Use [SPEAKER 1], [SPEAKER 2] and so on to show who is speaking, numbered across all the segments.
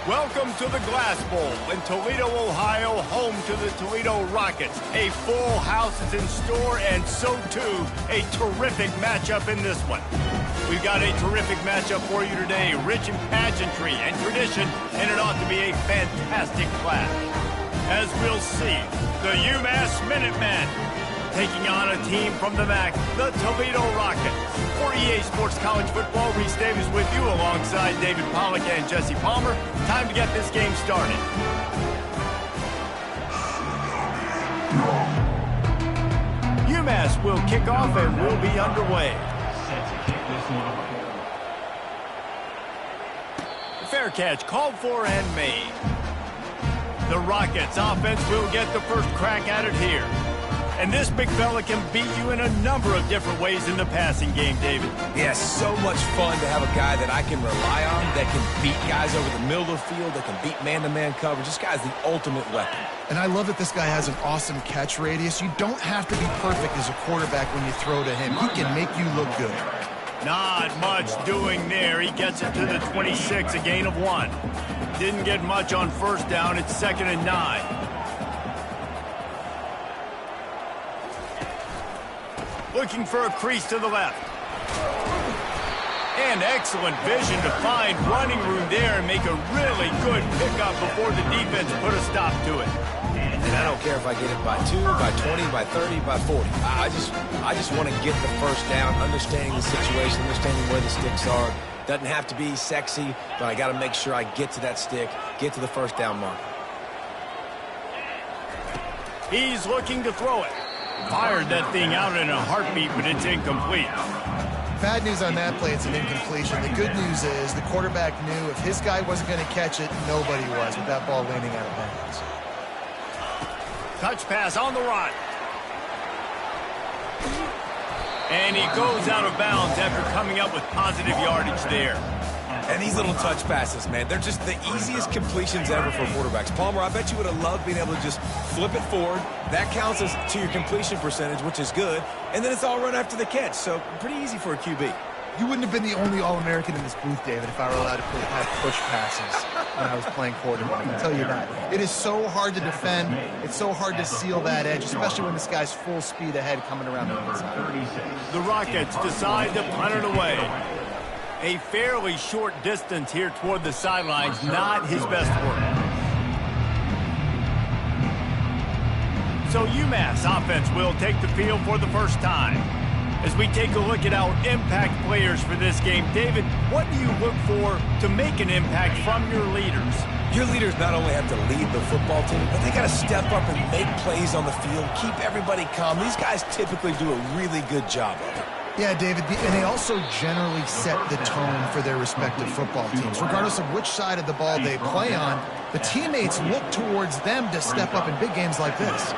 [SPEAKER 1] Welcome to the Glass Bowl in Toledo, Ohio, home to the Toledo Rockets. A full house is in store, and so too, a terrific matchup in this one. We've got a terrific matchup for you today, rich in pageantry and tradition, and it ought to be a fantastic clash. As we'll see, the UMASS Minutemen taking on a team from the MAC, the Toledo Rockets. For EA Sports College Football, Reese Davis with you alongside David Pollack and Jesse Palmer. Time to get this game started. UMASS will kick off and will be underway. Fair catch called for and made. The Rockets offense will get the first crack at it here. And this big fella can beat you in a number of different ways in the passing game, David.
[SPEAKER 2] Yeah, so much fun to have a guy that I can rely on, that can beat guys over the middle of the field, that can beat man-to-man coverage. This guy's the ultimate weapon.
[SPEAKER 3] And I love that this guy has an awesome catch radius. You don't have to be perfect as a quarterback when you throw to him. He can make you look good.
[SPEAKER 1] Not much doing there. He gets it to the 26, a gain of 1. Didn't get much on first down. It's 2nd and 9. Looking for a crease to the left. And excellent vision to find running room there and make a really good pickup before the defense put a stop to it.
[SPEAKER 2] And I don't care if I get it by 2, by 20, by 30, by 40. I just want to get the first down, understanding the situation, understanding where the sticks are. Doesn't have to be sexy, but I got to make sure I get to that stick, get to the first down mark.
[SPEAKER 1] He's looking to throw it. Fired that thing out in a heartbeat, but it's incomplete.
[SPEAKER 3] Bad news on that play, it's an incompletion. The good news is the quarterback knew if his guy wasn't going to catch it, nobody was with that ball landing out of bounds.
[SPEAKER 1] Touch pass on the run. And he goes out of bounds after coming up with positive yardage there.
[SPEAKER 2] And these little touch passes, man, they're just the easiest completions ever for quarterbacks. Palmer, I bet you would have loved being able to just flip it forward. That counts as to your completion percentage, which is good. And then it's all run after the catch, so pretty easy for a QB.
[SPEAKER 3] You wouldn't have been the only All-American in this booth, David, if I were allowed to have push passes when I was playing quarterback. I can tell you that. It is so hard to defend. It's so hard to seal that edge, especially when this guy's full speed ahead coming around the inside.
[SPEAKER 1] The Rockets decide to punt it away. A fairly short distance here toward the sidelines, not his best work. So UMass offense will take the field for the first time. As we take a look at our impact players for this game, David, what do you look for to make an impact from your leaders?
[SPEAKER 2] Your leaders not only have to lead the football team, but they got to step up and make plays on the field, keep everybody calm. These guys typically do a really good job of it.
[SPEAKER 3] Yeah, David, and they also generally set the tone for their respective football teams. Regardless of which side of the ball they play on, the teammates look towards them to step up in big games like this.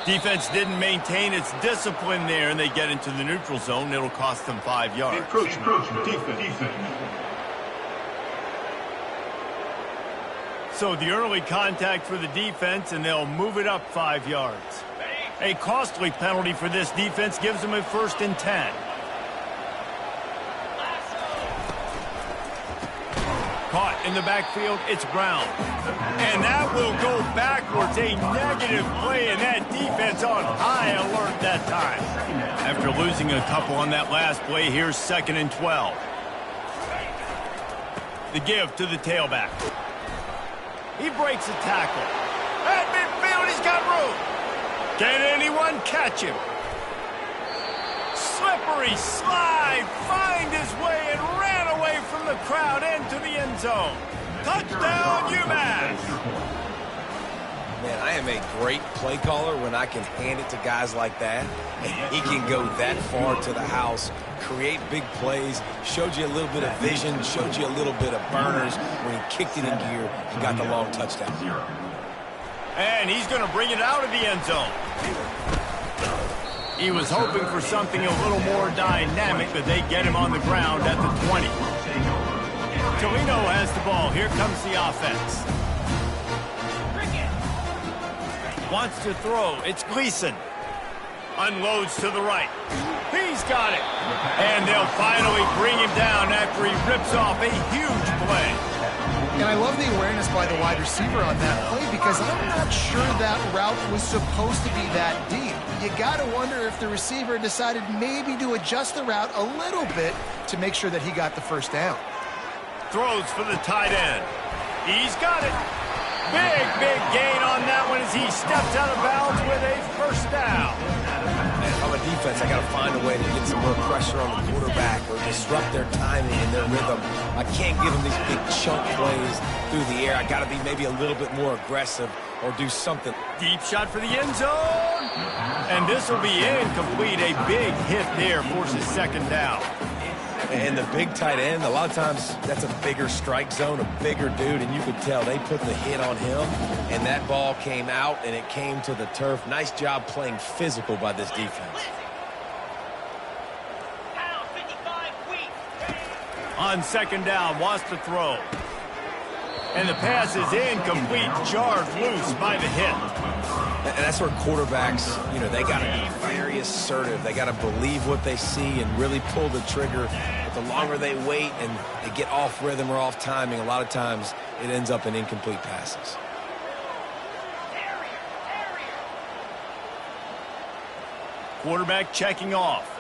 [SPEAKER 1] Defense didn't maintain its discipline there, and they get into the neutral zone. It'll cost them 5 yards.
[SPEAKER 4] Encroachment. Defense.
[SPEAKER 1] So the early contact for the defense, and they'll move it up 5 yards. A costly penalty for this defense gives them a 1st and 10. Caught in the backfield, it's Brown. And that will go backwards, a negative play, and that defense on high alert that time. After losing a couple on that last play, here's 2nd and 12. The give to the tailback. He breaks a tackle. At midfield, he's got room. Can anyone catch him? Slippery slide, find his way and ran away from the crowd into the end zone. Touchdown, UMass.
[SPEAKER 2] Man, I am a great play caller when I can hand it to guys like that. And he can go that far to the house, create big plays, showed you a little bit of vision, showed you a little bit of burners when he kicked it in gear and got the long touchdown.
[SPEAKER 1] And he's going to bring it out of the end zone. He was hoping for something a little more dynamic, but they get him on the ground at the 20. Toledo has the ball. Here comes the offense. Wants to throw. It's Gleason. Unloads to the right. He's got it. And they'll finally bring him down after he rips off a huge play.
[SPEAKER 3] And I love the awareness by the wide receiver on that play because I'm not sure that route was supposed to be that deep. You got to wonder if the receiver decided maybe to adjust the route a little bit to make sure that he got the first down.
[SPEAKER 1] Throws for the tight end. He's got it. Big gain on that one as he steps out of bounds with a first down.
[SPEAKER 2] And if I'm a defense, I got to find a way to get some more pressure on the quarterback or disrupt their timing and their rhythm. I can't give them these big chunk plays through the air. I got to be maybe a little bit more aggressive or do something.
[SPEAKER 1] Deep shot for the end zone. And this will be incomplete. A big hit there forces second down.
[SPEAKER 2] And the big tight end, a lot of times that's a bigger strike zone, a bigger dude, and you could tell they put the hit on him, and that ball came out, and it came to the turf. Nice job playing physical by this defense.
[SPEAKER 1] On second down, wants to throw. And the pass is incomplete, jarred loose by the hit.
[SPEAKER 2] And that's where quarterbacks, you know, they got to be very assertive. They got to believe what they see and really pull the trigger. But the longer they wait and they get off rhythm or off timing, a lot of times it ends up in incomplete passes.
[SPEAKER 1] Quarterback checking off.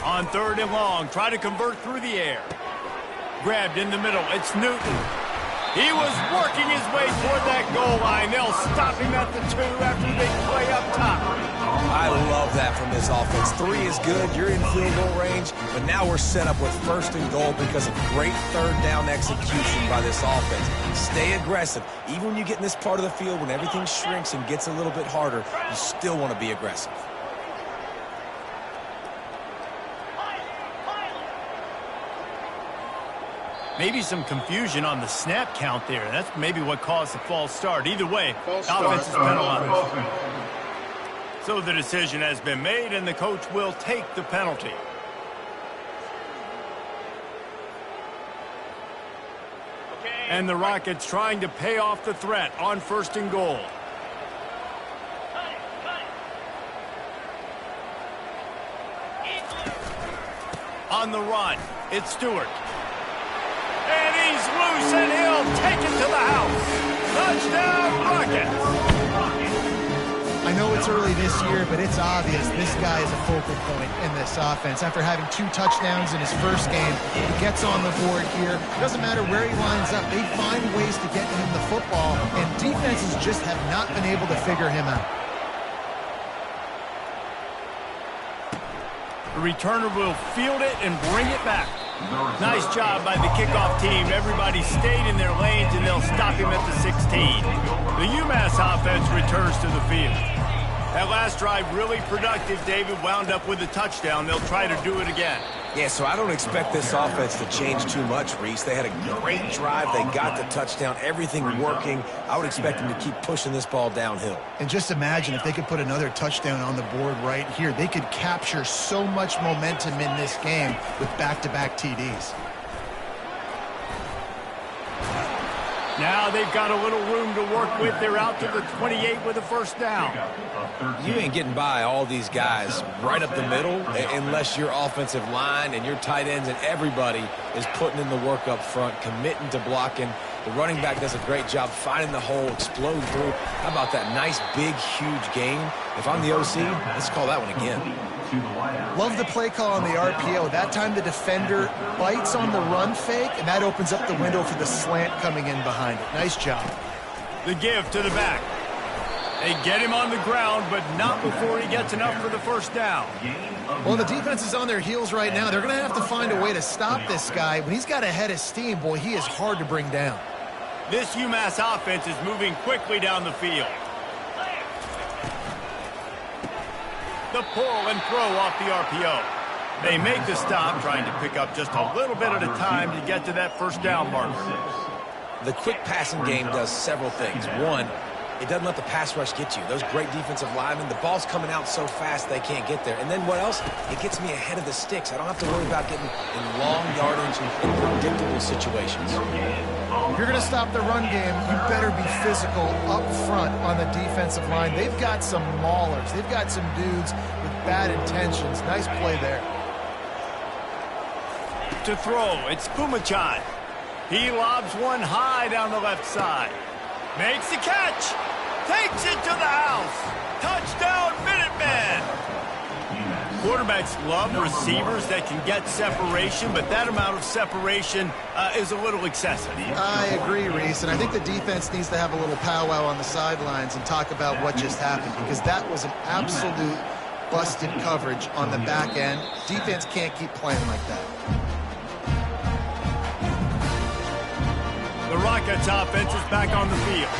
[SPEAKER 1] On third and long, try to convert through the air. Grabbed in the middle, it's Newton. He was working his way toward that goal line. They'll stop him at the 2 after the big play up top.
[SPEAKER 2] I love that from this offense. 3 is good, you're in field goal range, but now we're set up with first and goal because of great third down execution by this offense. Stay aggressive. Even when you get in this part of the field, when everything shrinks and gets a little bit harder, you still want to be aggressive.
[SPEAKER 1] Maybe some confusion on the snap count there. That's maybe what caused the false start. Either way, offense is penalized. So the decision has been made, and the coach will take the penalty. And the Rockets trying to pay off the threat on first and goal. On the run, it's Stewart. And he's loose, and he'll take it to the house. Touchdown, Rockets.
[SPEAKER 3] I know it's early this year, but it's obvious this guy is a focal point in this offense. After having 2 touchdowns in his first game, he gets on the board here. Doesn't matter where he lines up. They find ways to get him the football, and defenses just have not been able to figure him out.
[SPEAKER 1] The returner will field it and bring it back. Nice job by the kickoff team. Everybody stayed in their lanes, and they'll stop him at the 16. The UMASS offense returns to the field. That last drive really productive. David wound up with a touchdown. They'll try to do it again.
[SPEAKER 2] Yeah, so I don't expect this offense to change too much, Reese. They had a great drive. They got the touchdown. Everything working. I would expect them to keep pushing this ball downhill.
[SPEAKER 3] And just imagine if they could put another touchdown on the board right here. They could capture so much momentum in this game with back-to-back TDs.
[SPEAKER 1] Now they've got a little room to work with. They're out to the 28 with a first down.
[SPEAKER 2] You ain't getting by all these guys right up the middle unless your offensive line and your tight ends and everybody is putting in the work up front, committing to blocking. The running back does a great job finding the hole, exploding through. How about that nice, big, huge gain? If I'm the OC, let's call that one again.
[SPEAKER 3] Love the play call on the RPO. That time the defender bites on the run fake, and that opens up the window for the slant coming in behind it. Nice job.
[SPEAKER 1] The give to the back. They get him on the ground, but not before he gets enough for the first down.
[SPEAKER 3] Well, the defense is on their heels right now. They're going to have to find a way to stop this guy. When he's got a head of steam, boy, he is hard to bring down.
[SPEAKER 1] This UMass offense is moving quickly down the field. The pull and throw off the RPO. They make the stop, trying to pick up just a little bit at a time to get to that first down marker.
[SPEAKER 2] The quick passing game does several things. One, It doesn't let the pass rush get you. Those great defensive linemen, the ball's coming out so fast they can't get there. And then what else? It gets me ahead of the sticks. I don't have to worry about getting in long yardage and predictable situations.
[SPEAKER 3] If you're going to stop the run game, you better be physical up front on the defensive line. They've got some maulers. They've got some dudes with bad intentions. Nice play there.
[SPEAKER 1] To throw, it's Pumachan. He lobs one high down the left side. Makes the catch. Takes it to the house. Touchdown, Minutemen. Quarterbacks love receivers that can get separation, but that amount of separation is a little excessive.
[SPEAKER 3] I agree, Reese, and I think the defense needs to have a little powwow on the sidelines and talk about what just happened, because that was an absolute busted coverage on the back end. Defense can't keep playing like that.
[SPEAKER 1] The Rockets offense is back on the field.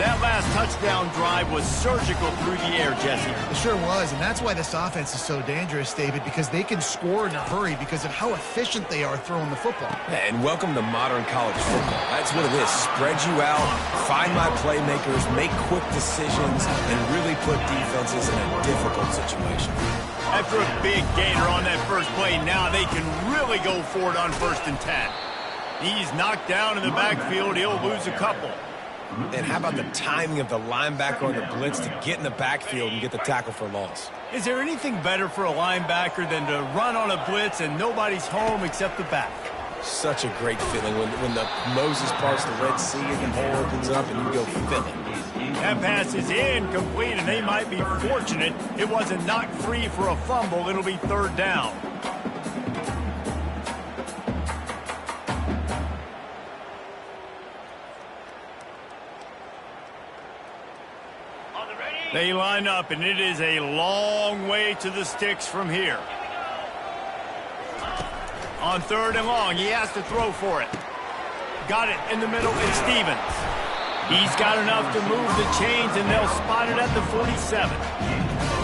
[SPEAKER 1] That last touchdown drive was surgical through the air, Jesse.
[SPEAKER 3] It sure was, and that's why this offense is so dangerous, David, because they can score in a hurry because of how efficient they are throwing the football.
[SPEAKER 2] And welcome to modern college football. That's what it is. Spread you out, find my playmakers, make quick decisions, and really put defenses in a difficult situation.
[SPEAKER 1] After a big gainer on that first play, now they can really go for it on 1st and 10. He's knocked down in the backfield. He'll lose a couple.
[SPEAKER 2] And how about the timing of the linebacker on the blitz to get in the backfield and get the tackle for loss?
[SPEAKER 1] Is there anything better for a linebacker than to run on a blitz and nobody's home except the back?
[SPEAKER 2] Such a great feeling when the Moses parts the Red Sea and the hole opens up and you go fill it.
[SPEAKER 1] That pass is incomplete, and they might be fortunate it wasn't knocked free for a fumble. It'll be 3rd down. They line up, and it is a long way to the sticks from here. On 3rd and long, he has to throw for it. Got it in the middle, it's Stevens. He's got enough to move the chains, and they'll spot it at the 47.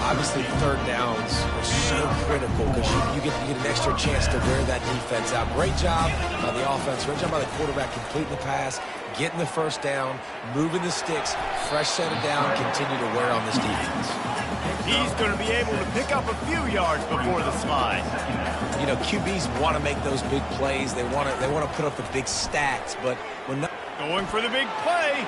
[SPEAKER 2] Obviously, 3rd downs are so critical because you get an extra chance to wear that defense out. Great job by the offense. Great job by the quarterback completing the pass, getting the 1st down, moving the sticks, fresh set of down, continue to wear on this defense.
[SPEAKER 1] He's going to be able to pick up a few yards before the slide.
[SPEAKER 2] You know, QBs want to make those big plays. They want to put up the big stats, but when not
[SPEAKER 1] going for the big play.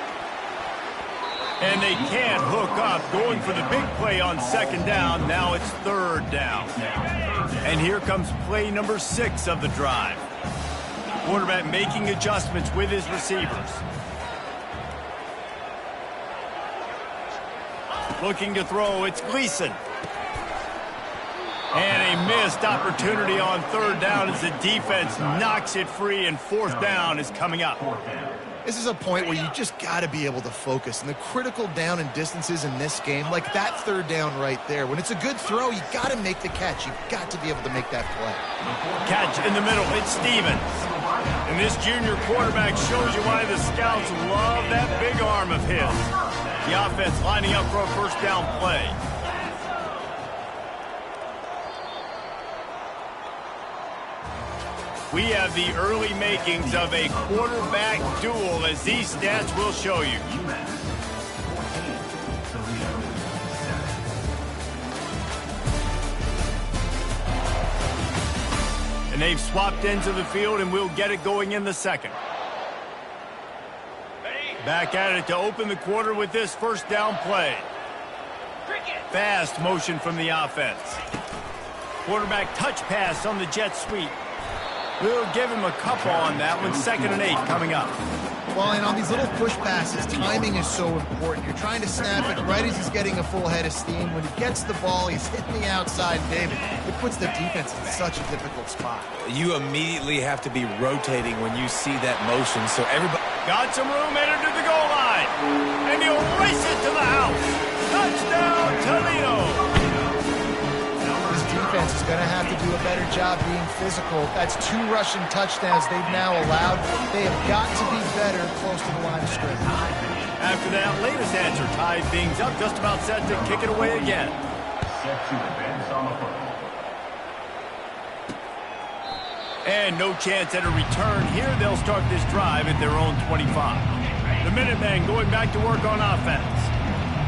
[SPEAKER 1] And they can't hook up. Going for the big play on 2nd down. Now it's 3rd down. And here comes play number 6 of the drive. Quarterback making adjustments with his receivers. Looking to throw, it's Gleason. And a missed opportunity on 3rd down as the defense knocks it free, and 4th down is coming up.
[SPEAKER 3] This is a point where you just got to be able to focus. And the critical down and distances in this game, like that 3rd down right there, when it's a good throw, you got to make the catch. You've got to be able to make that play.
[SPEAKER 1] Catch in the middle, it's Stevens. And this junior quarterback shows you why the scouts love that big arm of his. The offense lining up for a 1st down play. We have the early makings of a quarterback duel, as these stats will show you. And they've swapped ends of the field, and we'll get it going in the 2nd. Back at it to open the quarter with this 1st down play. Fast motion from the offense. Quarterback touch pass on the jet sweep. We'll give him a couple on that one. 2nd and 8 coming up.
[SPEAKER 3] Well, and on these little push passes, timing is so important. You're trying to snap it right as he's getting a full head of steam. When he gets the ball, he's hitting the outside, David. It puts the defense in such a difficult spot.
[SPEAKER 2] You immediately have to be rotating when you see that motion, so everybody
[SPEAKER 1] got some room, headed to the goal line. And he'll race it to the house. Touchdown, Toledo.
[SPEAKER 3] Defense is going to have to do a better job being physical. That's 2 rushing touchdowns they've now allowed. They have got to be better close to the line of scrimmage.
[SPEAKER 1] After that latest answer tied things up, just about set to kick it away again. And no chance at a return here. They'll start this drive at their own 25. The Minutemen going back to work on offense.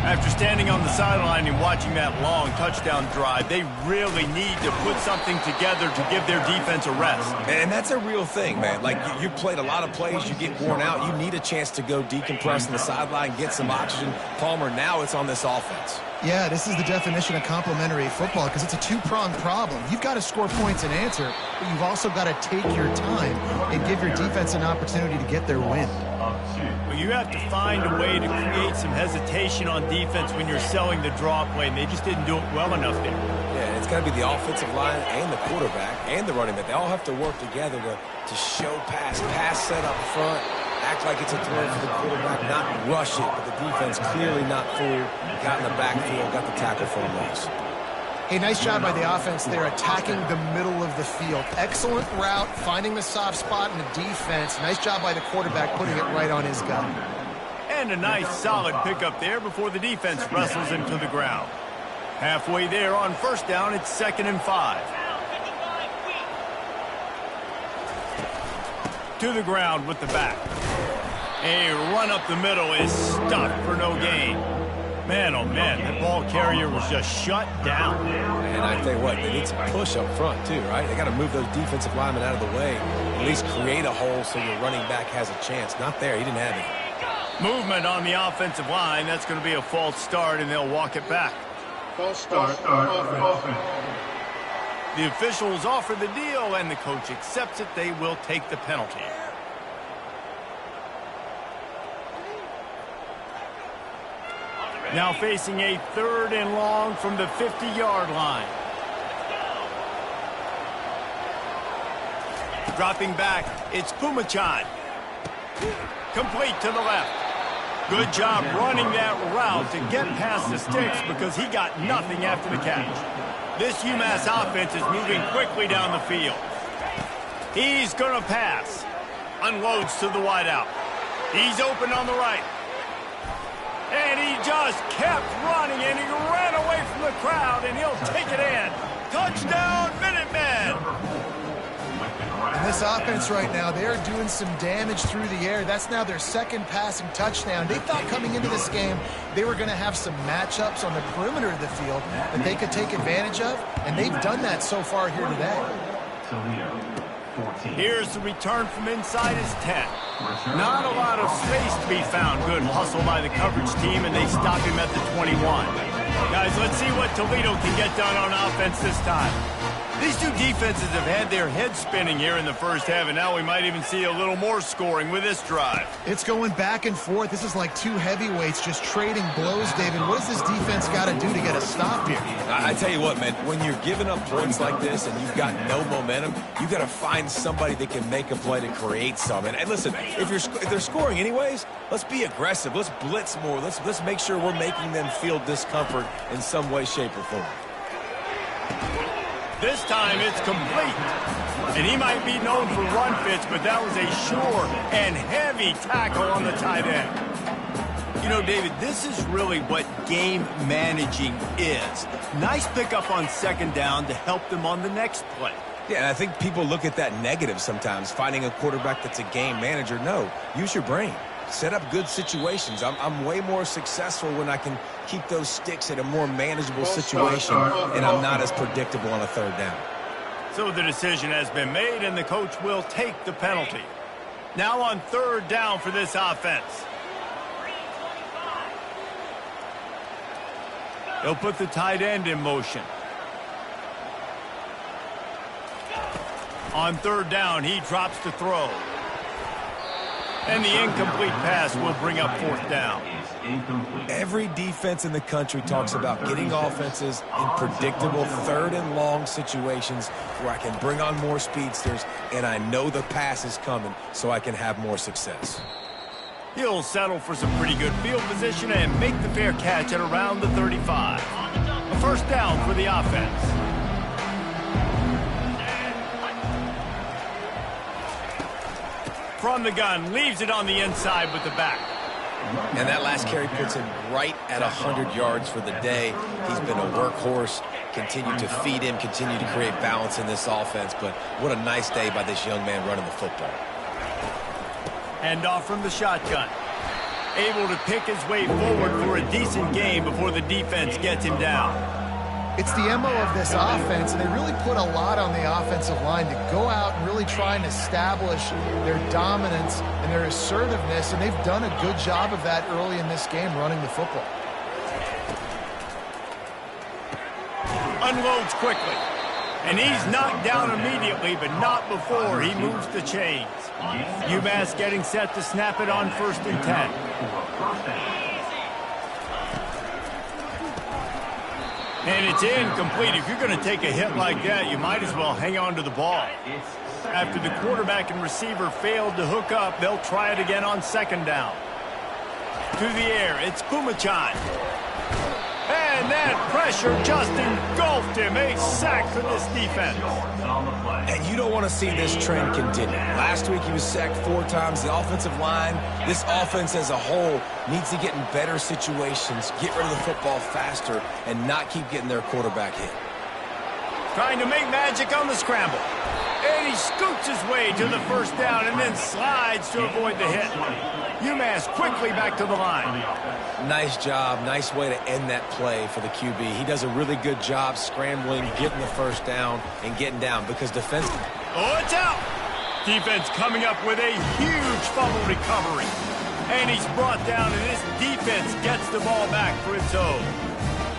[SPEAKER 1] After standing on the sideline and watching that long touchdown drive, they really need to put something together to give their defense a rest.
[SPEAKER 2] And that's a real thing, man. Like, you played a lot of plays, you get worn out, you need a chance to go decompress on the sideline, get some oxygen. Palmer, now it's on this offense.
[SPEAKER 3] Yeah, this is the definition of complementary football because it's a two-pronged problem. You've got to score points and answer, but you've also got to take your time and give your defense an opportunity to get their win.
[SPEAKER 1] Well, you have to find a way to create some hesitation on defense when you're selling the draw play, and they just didn't do it well enough there.
[SPEAKER 2] Yeah, it's got to be the offensive line and the quarterback and the running back. They all have to work together to show pass set up front, act like it's a throw for the quarterback, not rush it, but the defense clearly not fooled, got in the backfield, got the tackle for a loss.
[SPEAKER 3] Hey, nice job by the offense there, attacking the middle of the field. Excellent route, finding the soft spot in the defense. Nice job by the quarterback putting it right on his guy.
[SPEAKER 1] And a nice solid pickup there before the defense wrestles him to the ground. Halfway there on first down, it's 2nd and 5. To the ground with the back. A run up the middle is stuffed for no gain. Man, oh man, that ball carrier was just shut down.
[SPEAKER 2] And I tell you what, they need some push up front too, right? They got to move those defensive linemen out of the way, at least create a hole so your running back has a chance. Not there, he didn't have it.
[SPEAKER 1] Movement on the offensive line, that's going to be a false start, and they'll walk it back.
[SPEAKER 4] False start. Offense.
[SPEAKER 1] The officials offer the deal, and the coach accepts it. They will take the penalty. Now facing a 3rd and long from the 50-yard line. Dropping back, it's Pumachan. Complete to the left. Good job running that route to get past the sticks because he got nothing after the catch. This UMass offense is moving quickly down the field. He's going to pass. Unloads to the wideout. He's open on the right. And he just kept running, and he ran away from the crowd, and he'll take it in. Touchdown, Minutemen!
[SPEAKER 3] And this offense right now, they're doing some damage through the air. That's now their 2nd passing touchdown. They thought coming into this game they were going to have some matchups on the perimeter of the field that they could take advantage of, and they've done that so far here today.
[SPEAKER 1] Here's the return from inside his 10. Not a lot of space to be found. Good hustle by the coverage team, and they stop him at the 21. Guys, let's see what Toledo can get done on offense this time. These two defenses have had their heads spinning here in the first half, and now we might even see a little more scoring with this drive.
[SPEAKER 3] It's going back and forth. This is like two heavyweights just trading blows, David. What does this defense got to do to get a stop here?
[SPEAKER 2] I tell you what, man, when you're giving up points like this and you've got no momentum, you got to find somebody that can make a play to create some. And listen, if they're scoring anyways, let's be aggressive. Let's blitz more. Let's make sure we're making them feel discomfort in some way, shape, or form.
[SPEAKER 1] This time it's complete. And he might be known for run fits, but that was a sure and heavy tackle on the tight end. You know, David, this is really what game managing is. Nice pickup on 2nd down to help them on the next play.
[SPEAKER 2] Yeah, and I think people look at that negative sometimes, finding a quarterback that's a game manager. No, use your brain. Set up good situations. I'm way more successful when I can keep those sticks at a more manageable situation, and I'm not as predictable on a 3rd down.
[SPEAKER 1] So the decision has been made, and the coach will take the penalty. Now on 3rd down for this offense. They'll put the tight end in motion. On 3rd down, he drops to throw. And the incomplete pass will bring up 4th down.
[SPEAKER 2] Every defense in the country talks about getting offenses in predictable 3rd and long situations where I can bring on more speedsters and I know the pass is coming so I can have more success.
[SPEAKER 1] He'll settle for some pretty good field position and make the fair catch at around the 35. A 1st down for the offense. From the gun, leaves it on the inside with the back.
[SPEAKER 2] And that last carry puts him right at 100 yards for the day. He's been a workhorse, continue to feed him, continue to create balance in this offense. But what a nice day by this young man running the football.
[SPEAKER 1] Hand off from the shotgun. able to pick his way forward for a decent game before the defense gets him down.
[SPEAKER 3] It's the MO of this offense, and they really put a lot on the offensive line to go out and really try and establish their dominance and their assertiveness, and they've done a good job of that early in this game running the football.
[SPEAKER 1] Unloads quickly. And he's knocked down immediately, but not before he moves the chains. UMass getting set to snap it on 1st and 10. And it's incomplete. If you're going to take a hit like that, you might as well hang on to the ball. After the quarterback and receiver failed to hook up, they'll try it again on 2nd down. To the air, it's Pumachan. And that pressure just engulfed him. A sack for this defense.
[SPEAKER 2] And you don't want to see this trend continue. Last week he was sacked 4 times. The offensive line, this offense as a whole, needs to get in better situations, get rid of the football faster, and not keep getting their quarterback hit.
[SPEAKER 1] Trying to make magic on the scramble. And he scoots his way to the 1st down and then slides to avoid the hit. UMass quickly back to the line.
[SPEAKER 2] Nice job. Nice way to end that play for the QB. He does a really good job scrambling, getting the 1st down, and getting down because defense...
[SPEAKER 1] Oh, it's out! Defense coming up with a huge fumble recovery. And he's brought down, and this defense gets the ball back for its own.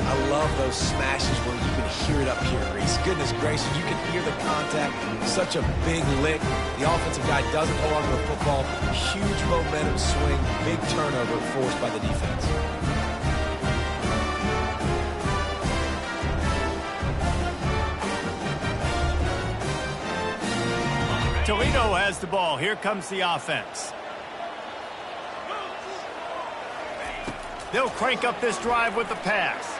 [SPEAKER 2] I love those smashes where you can hear it up here, Reese. Goodness gracious, you can hear the contact. Such a big lick. The offensive guy doesn't hold on to the football. Huge momentum swing. Big turnover forced by the defense.
[SPEAKER 1] Toledo has the ball. Here comes the offense. They'll crank up this drive with the pass.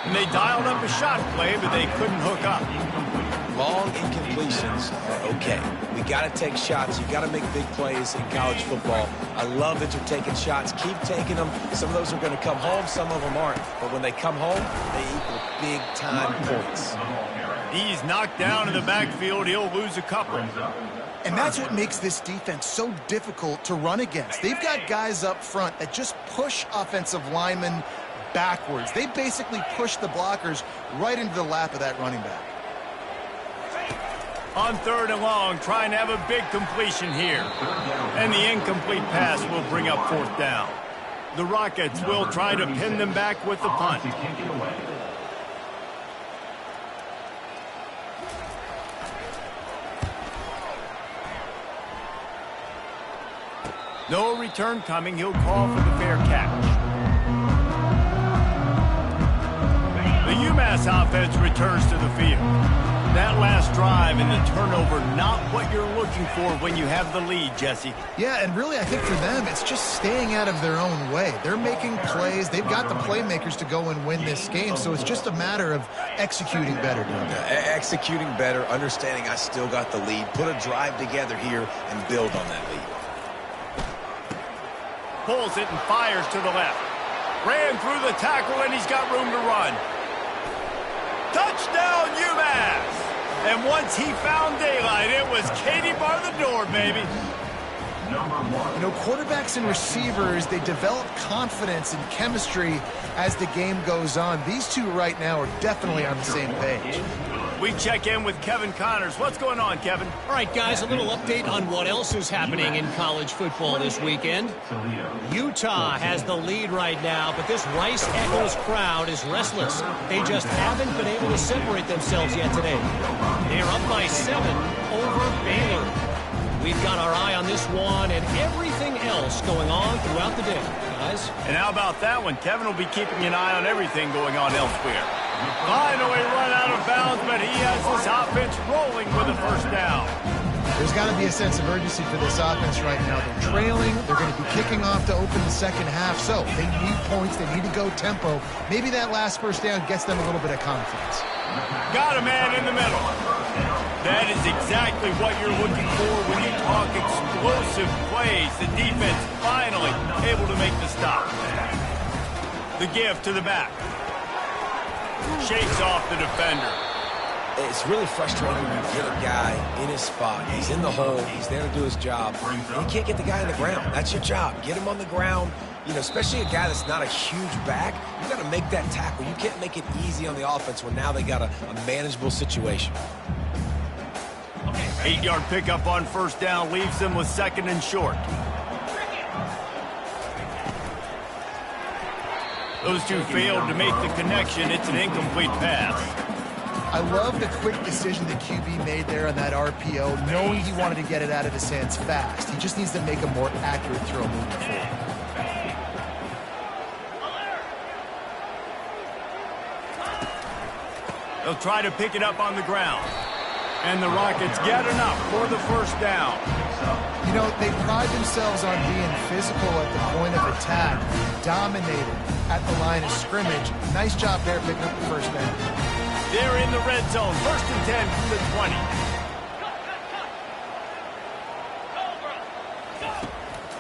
[SPEAKER 1] And they dialed up a shot play, but they couldn't hook up.
[SPEAKER 2] Long incompletions are okay. We got to take shots. You got to make big plays in college football. I love that you're taking shots. Keep taking them. Some of those are going to come home. Some of them aren't. But when they come home, they equal big-time points.
[SPEAKER 1] He's knocked down in the backfield. He'll lose a couple.
[SPEAKER 3] And that's what makes this defense so difficult to run against. They've got guys up front that just push offensive linemen backwards. They basically push the blockers right into the lap of that running back.
[SPEAKER 1] On 3rd and long, trying to have a big completion here. And the incomplete pass will bring up 4th down. The Rockets will try to pin them back with the punt. No return coming. He'll call for the fair catch. The UMass offense returns to the field. That last drive and the turnover, not what you're looking for when you have the lead, Jesse.
[SPEAKER 3] Yeah, and really I think for them, it's just staying out of their own way. They're making plays. They've got the playmakers to go and win this game, so it's just a matter of executing better.
[SPEAKER 2] Executing better, understanding I still got the lead. Put a drive together here and build on that lead.
[SPEAKER 1] Pulls it and fires to the left. Ran through the tackle, and he's got room to run. Touchdown, UMass! And once he found daylight, it was Katie bar the door, baby.
[SPEAKER 3] You know, quarterbacks and receivers, they develop confidence and chemistry as the game goes on. These two right now are definitely on the same page.
[SPEAKER 1] We check in with Kevin Connors. What's going on, Kevin?
[SPEAKER 5] All right, guys, a little update on what else is happening in college football this weekend. Utah has the lead right now, but this Rice Eccles crowd is restless. They just haven't been able to separate themselves yet today. They're up by 7 over Baylor. We've got our eye on this one and everything else going on throughout the day, guys.
[SPEAKER 1] And how about that one? Kevin will be keeping an eye on everything going on elsewhere. Finally run out of bounds, but he has this offense rolling with a 1st down.
[SPEAKER 3] There's got to be a sense of urgency for this offense right now. They're trailing. They're going to be kicking off to open the second half, so they need points. They need to go tempo. Maybe that last 1st down gets them a little bit of confidence.
[SPEAKER 1] Got a man in the middle. That is exactly what you're looking for when you talk explosive plays. The defense finally able to make the stop. The give to the back. Shakes off the defender.
[SPEAKER 2] it's really frustrating when you get a guy in his spot. He's in the hole. He's there to do his job. And you can't get the guy on the ground. That's your job. Get him on the ground. You know, especially a guy that's not a huge back, you got to make that tackle. You can't make it easy on the offense when now they got a manageable situation.
[SPEAKER 1] 8-yard pickup on first down leaves them with 2nd and short. Those two failed to make the connection. It's an incomplete pass.
[SPEAKER 3] I love the quick decision the QB made there on that RPO, knowing he wanted to get it out of his hands fast. He just needs to make a more accurate throw moving forward.
[SPEAKER 1] They'll try to pick it up on the ground. And the Rockets get enough for the first down.
[SPEAKER 3] You know, they pride themselves on being physical at the point of attack, dominated at the line of scrimmage. Nice job there picking up the first down.
[SPEAKER 1] They're in the red zone. 1st and 10 from the 20.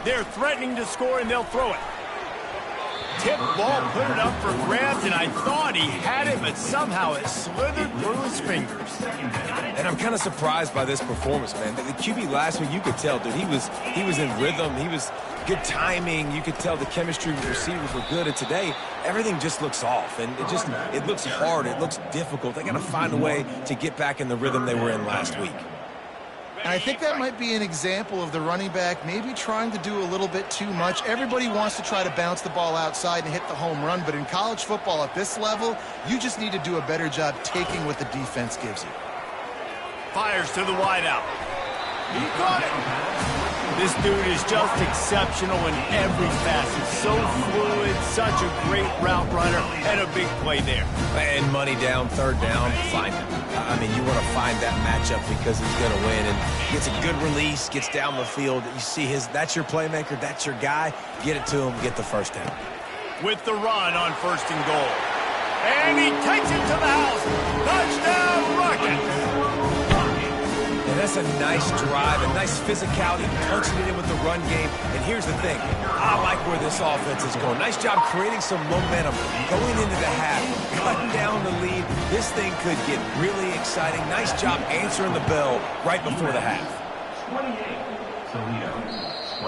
[SPEAKER 1] They're threatening to score, and they'll throw it. Tip ball, put it up for grabs, and I thought he had it, but somehow it slithered through his fingers.
[SPEAKER 2] And I'm kind of surprised by this performance, man. The QB last week, you could tell, dude, he was in rhythm. He was good timing. You could tell the chemistry with receivers were good. And today, everything just looks off, and it looks hard. It looks difficult. They got to find a way to get back in the rhythm they were in last week.
[SPEAKER 3] And I think that might be an example of the running back maybe trying to do a little bit too much. Everybody wants to try to bounce the ball outside and hit the home run, but in college football at this level, you just need to do a better job taking what the defense gives you.
[SPEAKER 1] Fires to the wideout. He caught it. This dude is just exceptional in every facet. So fluid, such a great route runner, and a big play there.
[SPEAKER 2] And money down, 3rd down, find him. I mean, you want to find that matchup because he's going to win. And gets a good release, gets down the field. You see that's your playmaker, that's your guy. Get it to him, get the first down.
[SPEAKER 1] With the run on 1st and goal. And he takes it to the house. Touchdown, Rockets.
[SPEAKER 2] And that's a nice drive, a nice physicality, punching it in with the run game. And here's the thing, I like where this offense is going. Nice job creating some momentum, going into the half, cutting down the lead. This thing could get really exciting. Nice job answering the bell right before the half.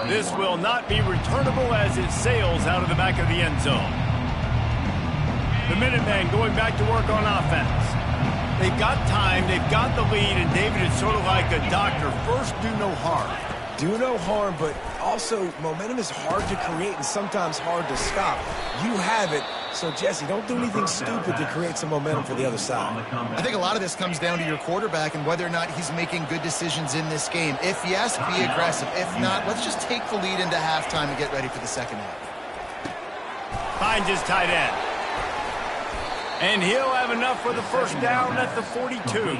[SPEAKER 1] This will not be returnable as it sails out of the back of the end zone. The Minutemen going back to work on offense. They've got time, they've got the lead, and David is sort of like a doctor. First, do no harm.
[SPEAKER 2] Do no harm, but also momentum is hard to create and sometimes hard to stop. You have it, so Jesse, don't do anything stupid to create some momentum for the other side.
[SPEAKER 3] I think a lot of this comes down to your quarterback and whether or not he's making good decisions in this game. If yes, be aggressive. If not, let's just take the lead into halftime and get ready for the second half.
[SPEAKER 1] Finds his tight end. And he'll have enough for the first down at the 42.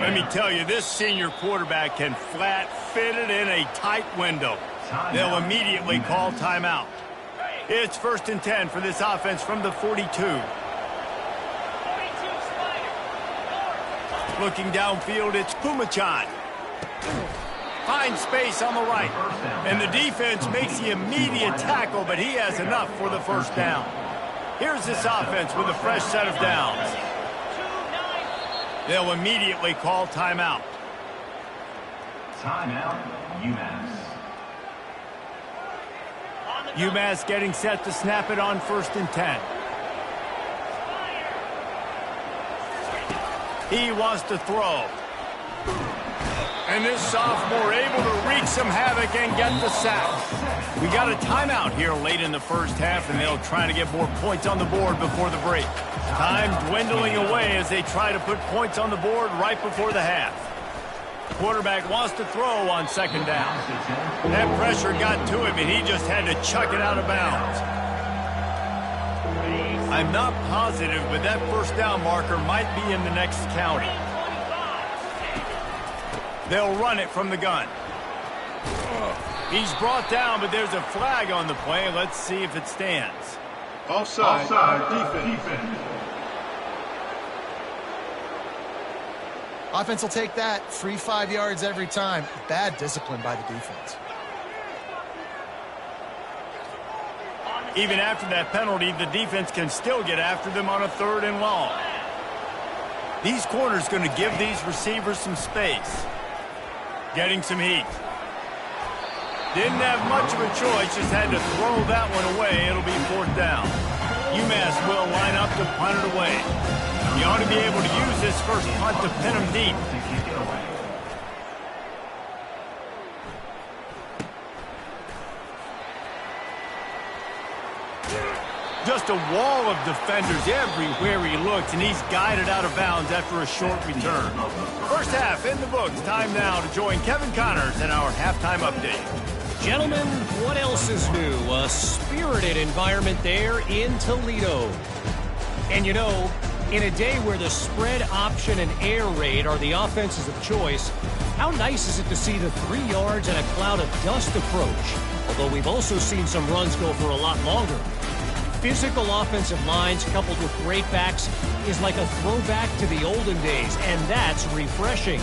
[SPEAKER 1] Let me tell you, this senior quarterback can flat fit it in a tight window. They'll immediately call timeout. It's 1st and 10 for this offense from the 42. Looking downfield, it's Pumachan. Finds space on the right. And the defense makes the immediate tackle, but he has enough for the first down. Here's this offense with a fresh set of downs. They'll immediately call timeout.
[SPEAKER 6] Timeout, UMASS.
[SPEAKER 1] UMass getting set to snap it on 1st and 10. He wants to throw. And this sophomore able to wreak some havoc and get the sack. We got a timeout here late in the first half, and they'll try to get more points on the board before the break. Time dwindling away as they try to put points on the board right before the half. Quarterback wants to throw on 2nd down. That pressure got to him, and he just had to chuck it out of bounds. I'm not positive, but that first down marker might be in the next county. They'll run it from the gun. He's brought down, but there's a flag on the play. Let's see if it stands.
[SPEAKER 4] Offside, defense.
[SPEAKER 3] Offense will take that. Free 5 yards every time. Bad discipline by the defense.
[SPEAKER 1] Even after that penalty, the defense can still get after them on a 3rd and long. These corners going to give these receivers some space. Getting some heat. Didn't have much of a choice, just had to throw that one away. It'll be 4th down. UMass will line up to punt it away. You ought to be able to use this first punt to pin them deep. Just a wall of defenders everywhere he looks, and he's guided out of bounds after a short return. First half in the books. Time now to join Kevin Connors in our halftime update.
[SPEAKER 5] Gentlemen, what else is new? A spirited environment there in Toledo. And you know, in a day where the spread option and air raid are the offenses of choice, how nice is it to see the 3 yards and a cloud of dust approach? Although we've also seen some runs go for a lot longer. Physical offensive lines coupled with great backs is like a throwback to the olden days, and that's refreshing.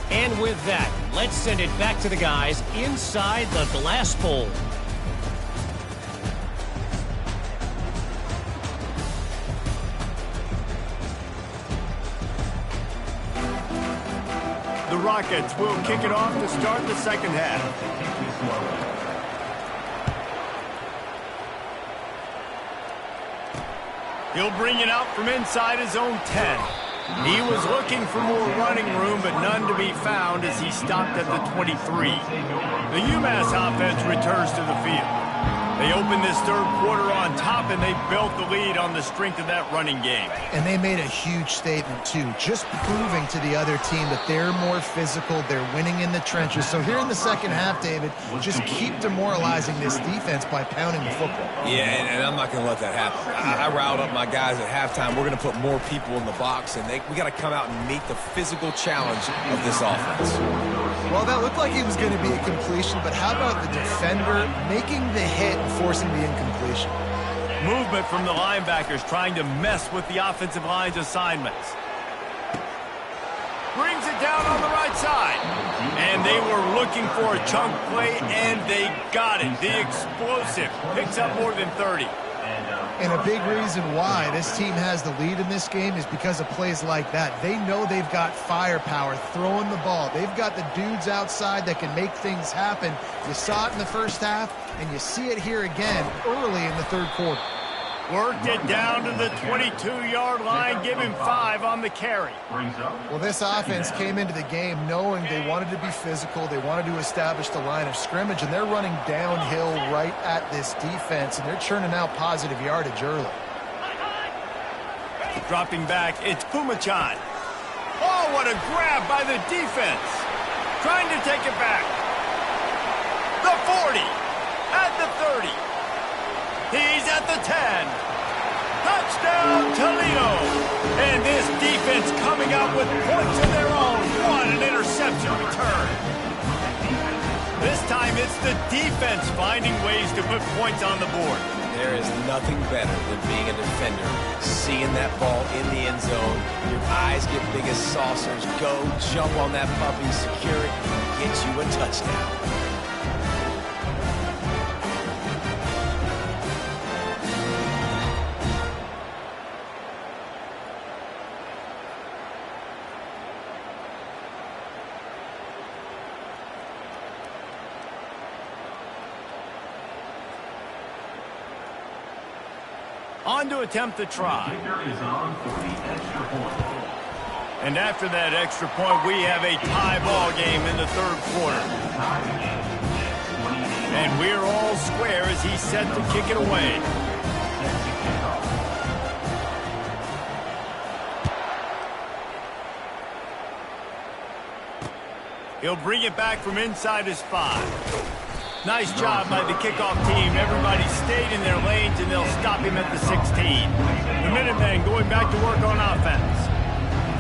[SPEAKER 5] And with that, let's send it back to the guys inside the glass bowl.
[SPEAKER 1] The Rockets will kick it off to start the second half. He'll bring it out from inside his own 10. He was looking for more running room, but none to be found as he stopped at the 23. The UMass offense returns to the field. They opened this third quarter on top, and they built the lead on the strength of that running game.
[SPEAKER 3] And they made a huge statement, too, just proving to the other team that they're more physical, they're winning in the trenches. So here in the second half, David, just keep demoralizing this defense by pounding the football.
[SPEAKER 2] Yeah, and I'm not going to let that happen. I riled up my guys at halftime. We're going to put more people in the box, and we got to come out and meet the physical challenge of this offense.
[SPEAKER 3] Well, that looked like it was going to be a completion, but how about the defender making the hit and forcing the incompletion?
[SPEAKER 1] Movement from the linebackers trying to mess with the offensive line's assignments. Brings it down on the right side. And they were looking for a chunk play, and they got it. The explosive picks up more than 30.
[SPEAKER 3] And a big reason why this team has the lead in this game is because of plays like that. They know they've got firepower throwing the ball. They've got the dudes outside that can make things happen. You saw it in the first half, and you see it here again early in the third quarter.
[SPEAKER 1] Worked it down to the 22-yard line. Give him 5 on the carry.
[SPEAKER 3] Well, this offense came into the game knowing they wanted to be physical. They wanted to establish the line of scrimmage, and they're running downhill right at this defense, and they're churning out positive yardage early.
[SPEAKER 1] Dropping back, it's Pumachan. Oh, what a grab by the defense. Trying to take it back. The 40. At the 30. He's at the 10. Touchdown, Toledo. And this defense coming out with points of their own. What an interception return. This time it's the defense finding ways to put points on the board.
[SPEAKER 2] There is nothing better than being a defender. Seeing that ball in the end zone. Your eyes get big as saucers. Go, jump on that puppy, secure it, get you a touchdown.
[SPEAKER 1] On to attempt the try. And after that extra point, we have a tie ball game in the third quarter. And we're all square as he's set to kick it away. He'll bring it back from inside his 5. Nice job by the kickoff team. Everybody stayed in their lanes, and they'll stop him at the 16. The Minutemen going back to work on offense.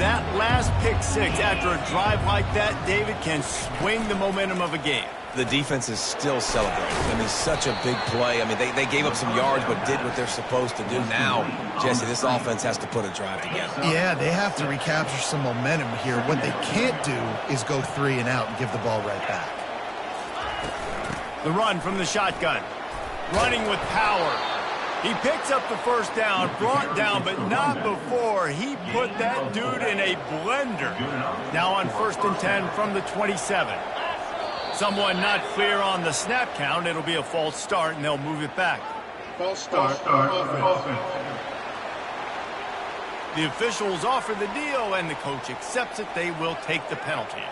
[SPEAKER 1] That last pick 6 after a drive like that, David, can swing the momentum of a game.
[SPEAKER 2] The defense is still celebrating. I mean, such a big play. I mean, they gave up some yards but did what they're supposed to do. Now, Jesse, this offense has to put a drive together.
[SPEAKER 3] Yeah, they have to recapture some momentum here. What they can't do is go 3 and out and give the ball right back.
[SPEAKER 1] The run from the shotgun. Running with power. He picks up the first down, brought down, but not before he put that dude in a blender. Now on 1st and 10 from the 27. Someone not clear on the snap count. It'll be a false start, and they'll move it back.
[SPEAKER 4] False start. Offense.
[SPEAKER 1] The officials offer the deal, and the coach accepts it. They will take the penalty.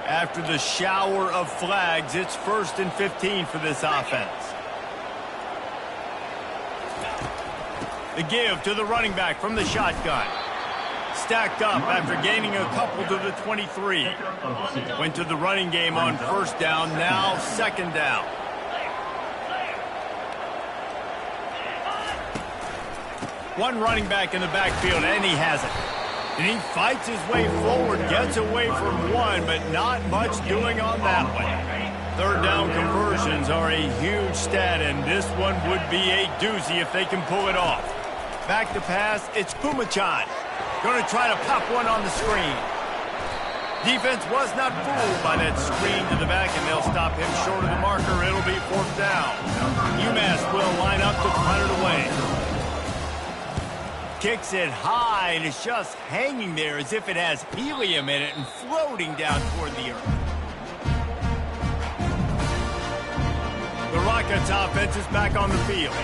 [SPEAKER 1] After the shower of flags, it's 1st and 15 for this offense. The give to the running back from the shotgun. Stacked up after gaining a couple to the 23. Went to the running game on 1st down, now 2nd down. One running back in the backfield, and he has it. And he fights his way forward, gets away from one, but not much doing on that one. 3rd down conversions are a huge stat, and this one would be a doozy if they can pull it off. Back to pass, it's Kumachan. Going to try to pop one on the screen. Defense was not fooled by that screen to the back, and they'll stop him short of the marker. It'll be 4th down. UMASS will line up to punt it away. Kicks it high, and it's just hanging there as if it has helium in it and floating down toward the earth. The Rockets offense is back on the field.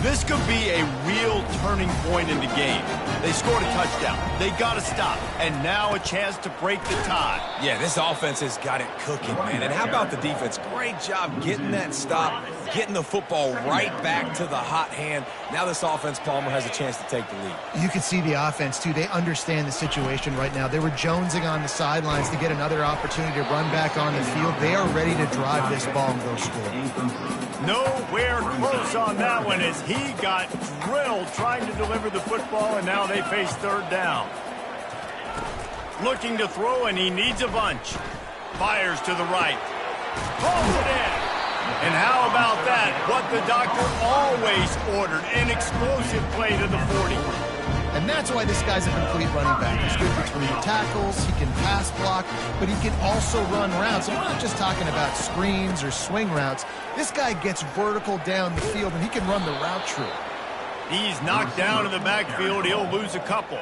[SPEAKER 1] This could be a real turning point in the game. They scored a touchdown. They got to stop. And now a chance to break the tie.
[SPEAKER 2] Yeah, this offense has got it cooking, man. And how about the defense? Great job getting that stop, getting the football right back to the hot hand. Now this offense, Palmer, has a chance to take the lead.
[SPEAKER 3] You can see the offense, too. They understand the situation right now. They were jonesing on the sidelines to get another opportunity to run back on the field. They are ready to drive this ball and go score.
[SPEAKER 1] Nowhere close on that one as he got drilled trying to deliver the football, and now they face 3rd down. Looking to throw, and he needs a bunch. Fires to the right. Pulls it in. And how about that? What the doctor always ordered, an explosive play to the 40.
[SPEAKER 3] And that's why this guy's a complete running back. He's good between the tackles, he can pass block, but he can also run routes. And we're not just talking about screens or swing routes. This guy gets vertical down the field, and he can run the route tree.
[SPEAKER 1] He's knocked down in the backfield. He'll lose a couple.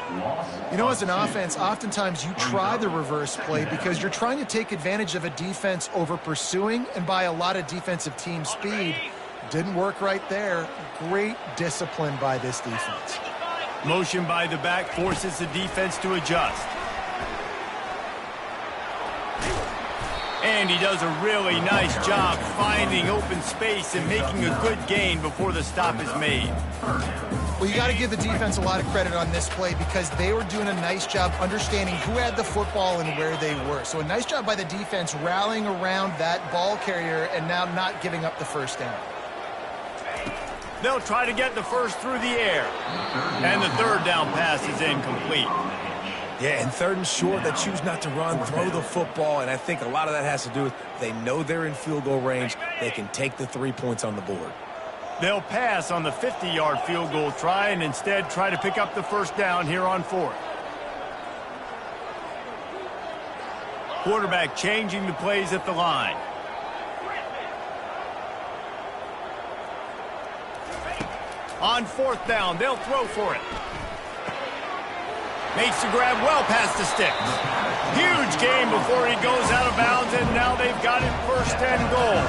[SPEAKER 3] You know, as an offense, oftentimes you try the reverse play because you're trying to take advantage of a defense over pursuing and by a lot of defensive team speed. Didn't work right there. Great discipline by this defense.
[SPEAKER 1] Motion by the back forces the defense to adjust. And he does a really nice job finding open space and making a good gain before the stop is made.
[SPEAKER 3] Well, you got to give the defense a lot of credit on this play because they were doing a nice job understanding who had the football and where they were. So a nice job by the defense rallying around that ball carrier and now not giving up the 1st down.
[SPEAKER 1] They'll try to get the first through the air. And the 3rd down pass is incomplete.
[SPEAKER 2] Yeah, and 3rd and short, they choose not to run, throw the football, and I think a lot of that has to do with they know they're in field goal range. They can take the 3 points on the board.
[SPEAKER 1] They'll pass on the 50-yard field goal try and instead try to pick up the 1st down here on 4th. Quarterback changing the plays at the line. On 4th down, they'll throw for it. Makes the grab well past the sticks. Huge gain before he goes out of bounds, and now they've got it 1st and goal.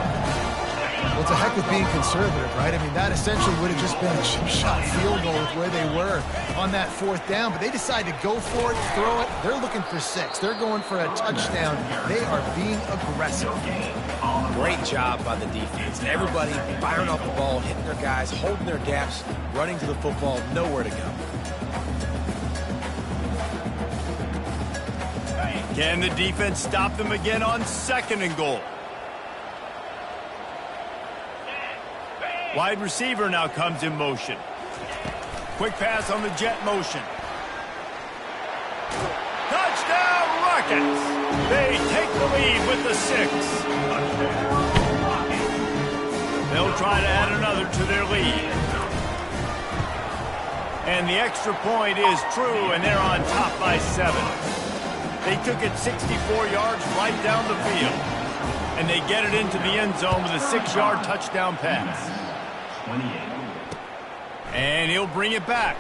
[SPEAKER 3] Well, it's a heck of being conservative, right? I mean, that essentially would have just been a chip shot field goal with where they were on that 4th down, but they decided to go for it, throw it. They're looking for 6. They're going for a touchdown. They are being aggressive.
[SPEAKER 2] Great job by the defense. Everybody firing off the ball, hitting their guys, holding their gaps, running to the football, nowhere to go.
[SPEAKER 1] Can the defense stop them again on 2nd and goal? Wide receiver now comes in motion. Quick pass on the jet motion. Touchdown Rockets! They take the lead with the 6. They'll try to add another to their lead. And the extra point is true, and they're on top by 7. They took it 64 yards right down the field. And they get it into the end zone with a 6-yard touchdown pass. And he'll bring it back.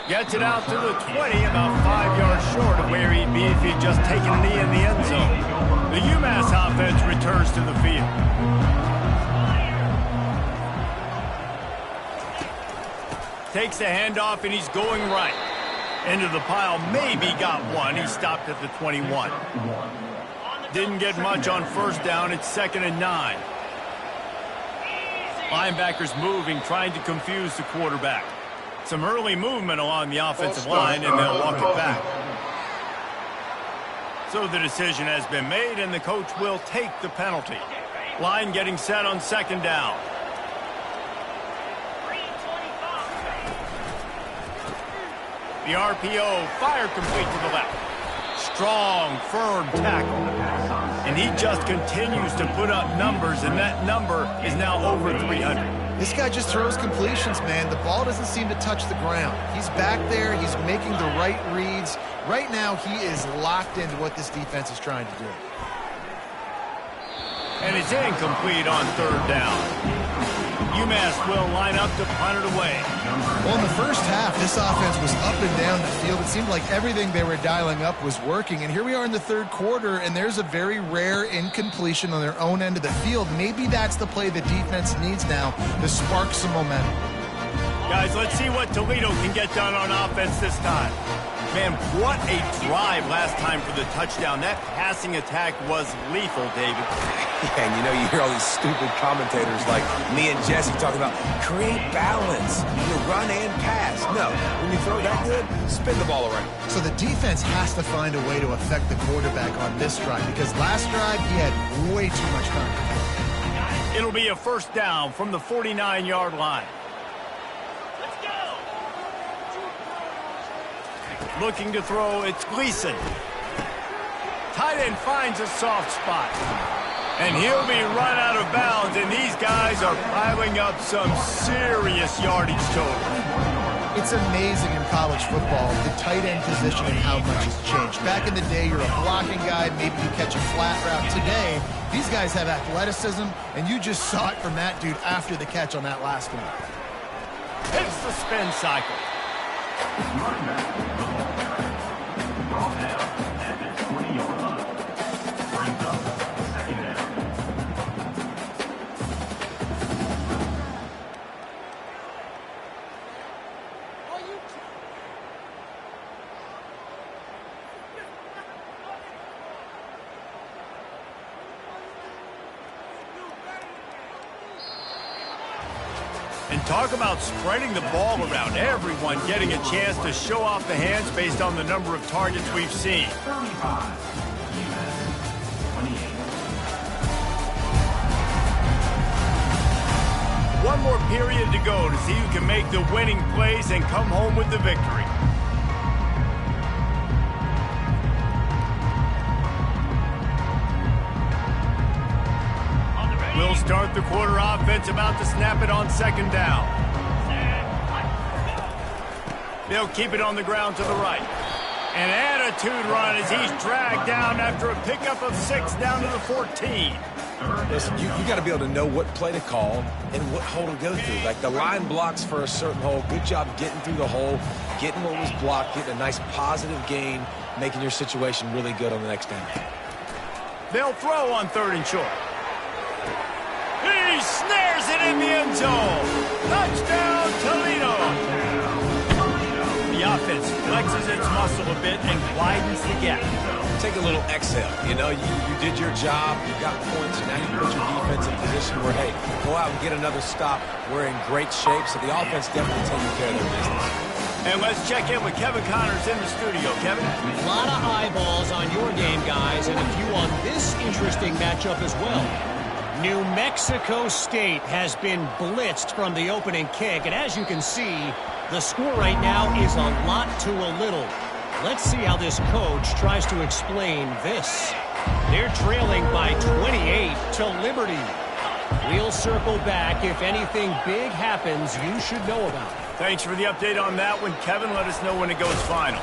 [SPEAKER 1] Gets it out to the 20, about 5 yards short of where he'd be if he'd just taken a knee in the end zone. The UMass offense returns to the field. Takes the handoff, and he's going right. Into the pile, maybe got one. He stopped at the 21. Didn't get much on first down. It's 2nd and 9. Linebackers moving, trying to confuse the quarterback. Some early movement along the offensive line, and they'll walk it back. So the decision has been made, and the coach will take the penalty. Line getting set on 2nd down. The RPO, fire complete to the left. Strong, firm tackle. And he just continues to put up numbers, and that number is now over 300.
[SPEAKER 3] This guy just throws completions, man. The ball doesn't seem to touch the ground. He's back there. He's making the right reads. Right now, he is locked into what this defense is trying to do.
[SPEAKER 1] And it's incomplete on 3rd down. UMass will line up to punt it away.
[SPEAKER 3] Well, in the first half, this offense was up and down the field. It seemed like everything they were dialing up was working. And here we are in the 3rd quarter, and there's a very rare incompletion on their own end of the field. Maybe that's the play the defense needs now to spark some momentum.
[SPEAKER 1] Guys, let's see what Toledo can get done on offense this time. Man, what a drive last time for the touchdown. That passing attack was lethal, David.
[SPEAKER 2] Yeah, and you know, you hear all these stupid commentators like me and Jesse talking about create balance. You run and pass. No, when you throw that good, spin the ball around.
[SPEAKER 3] So the defense has to find a way to affect the quarterback on this drive, because last drive he had way too much time.
[SPEAKER 1] It'll be a 1st down from the 49-yard line. Looking to throw, it's Gleason. Tight end finds a soft spot. And he'll be run out of bounds, and these guys are piling up some serious yardage total.
[SPEAKER 3] It's amazing in college football, the tight end position and how much has changed. Back in the day, you're a blocking guy, maybe you catch a flat route. Today, these guys have athleticism, and you just saw it from that dude after the catch on that last one.
[SPEAKER 1] Hits the spin cycle. And talk about spreading the ball around. Everyone getting a chance to show off the hands based on the number of targets we've seen. One more period to go to see who can make the winning plays and come home with the victory. We'll start the quarter offense, about to snap it on 2nd down. They'll keep it on the ground to the right. An attitude run as he's dragged down after a pickup of 6 down to the 14.
[SPEAKER 2] Listen, you got to be able to know what play to call and what hole to go through. Like the line blocks for a certain hole. Good job getting through the hole, getting what was blocked, getting a nice positive gain, making your situation really good on the next down.
[SPEAKER 1] They'll throw on 3rd and short. He snares it in the end zone. Touchdown, Toledo. The offense flexes its muscle a bit and widens the gap.
[SPEAKER 2] Take a little exhale. You know, you did your job. You got points. Now you put your defense in position where, hey, go out and get another stop. We're in great shape, so the offense definitely taking care of their business.
[SPEAKER 1] And let's check in with Kevin Connors in the studio. Kevin?
[SPEAKER 5] A lot of eyeballs on your game, guys, and a few on this interesting matchup as well. New Mexico State has been blitzed from the opening kick, and as you can see, the score right now is a lot to a little. Let's see how this coach tries to explain this. They're trailing by 28 to Liberty. We'll circle back. If anything big happens, you should know about it.
[SPEAKER 1] Thanks for the update on that one, Kevin. Let us know when it goes final.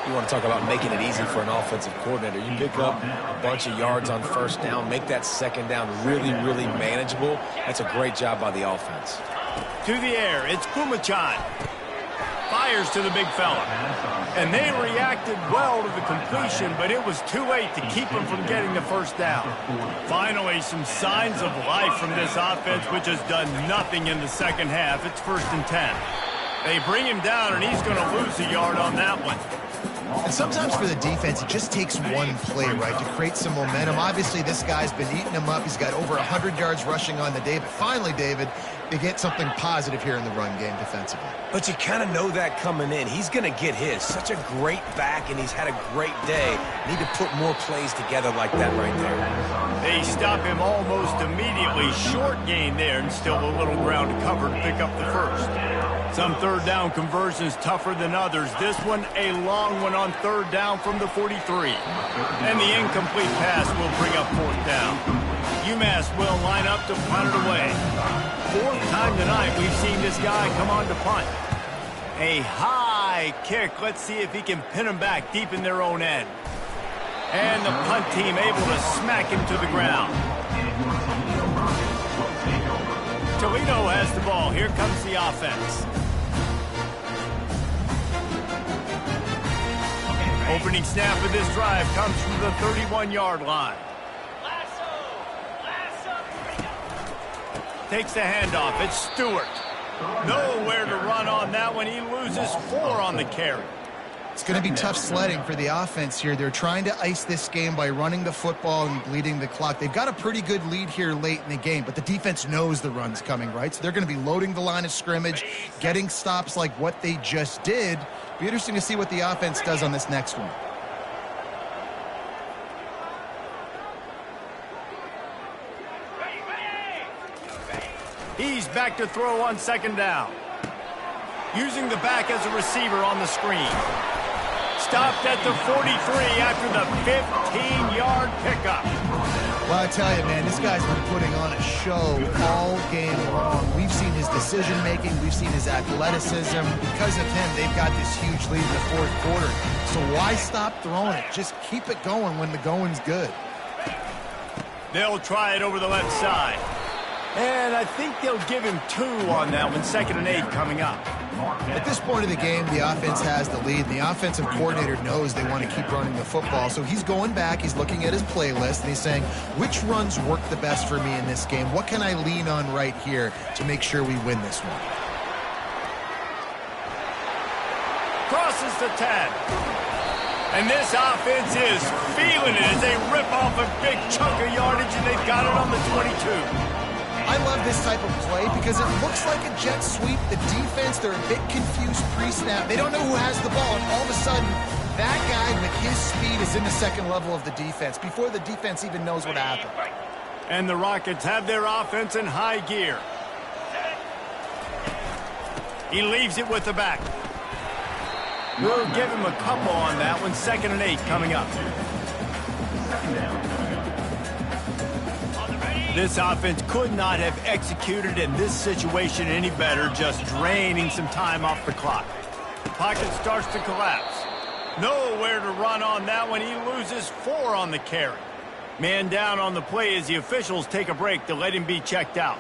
[SPEAKER 2] You want to talk about making it easy for an offensive coordinator. You pick up a bunch of yards on first down, make that second down really, really manageable. That's a great job by the offense.
[SPEAKER 1] To the air, it's Kumachan. Fires to the big fella. And they reacted well to the completion, but it was too late to keep him from getting the first down. Finally, some signs of life from this offense, which has done nothing in the second half. It's 1st and 10. They bring him down, and he's going to lose a yard on that one.
[SPEAKER 3] And sometimes for the defense, it just takes one play, right, to create some momentum. Obviously, this guy's been eating them up. He's got over 100 yards rushing on the day. But finally, David, they get something positive here in the run game defensively.
[SPEAKER 2] But you kind of know that coming in. He's going to get his. Such a great back, and he's had a great day. Need to put more plays together like that right there.
[SPEAKER 1] They stop him almost immediately. Short gain there, and still a little ground to cover to pick up the first. Some third down conversions tougher than others. This one, a long one on third down from the 43. And the incomplete pass will bring up 4th down. UMass will line up to punt it away. 4th time tonight we've seen this guy come on to punt. A high kick. Let's see if he can pin him back deep in their own end. And the punt team able to smack him to the ground. Toledo has the ball. Here comes the offense. Opening snap of this drive comes from the 31-yard line. Takes the handoff. It's Stewart. Nowhere to run on that one. He loses 4 on the carry.
[SPEAKER 3] It's going to be tough sledding for the offense here. They're trying to ice this game by running the football and bleeding the clock. They've got a pretty good lead here late in the game, but the defense knows the run's coming, right? So they're going to be loading the line of scrimmage, getting stops like what they just did. Be interesting to see what the offense does on this next one.
[SPEAKER 1] He's back to throw on 2nd down. Using the back as a receiver on the screen. Stopped at the 43 after the 15-yard pickup.
[SPEAKER 3] Well, I tell you, man, this guy's been putting on a show all game long. We've seen his decision-making. We've seen his athleticism. Because of him, they've got this huge lead in the 4th quarter. So why stop throwing it? Just keep it going when the going's good.
[SPEAKER 1] They'll try it over the left side. And I think they'll give him 2 on that one. 2nd and 8 coming up.
[SPEAKER 3] At this point of the game, the offense has the lead. The offensive coordinator knows they want to keep running the football. So he's going back, he's looking at his playlist, and he's saying, which runs work the best for me in this game? What can I lean on right here to make sure we win this one?
[SPEAKER 1] Crosses the 10. And this offense is feeling it as they rip off a big chunk of yardage, and they've got it on the 22.
[SPEAKER 3] I love this type of play because it looks like a jet sweep. The defense, they're a bit confused pre-snap. They don't know who has the ball, and all of a sudden, that guy with his speed is in the 2nd level of the defense before the defense even knows what happened.
[SPEAKER 1] And the Rockets have their offense in high gear. He leaves it with the back. We'll give him a couple on that one. 2nd and 8 coming up. This offense could not have executed in this situation any better, just draining some time off the clock. The pocket starts to collapse. Nowhere to run on that one. He loses 4 on the carry. Man down on the play as the officials take a break to let him be checked out.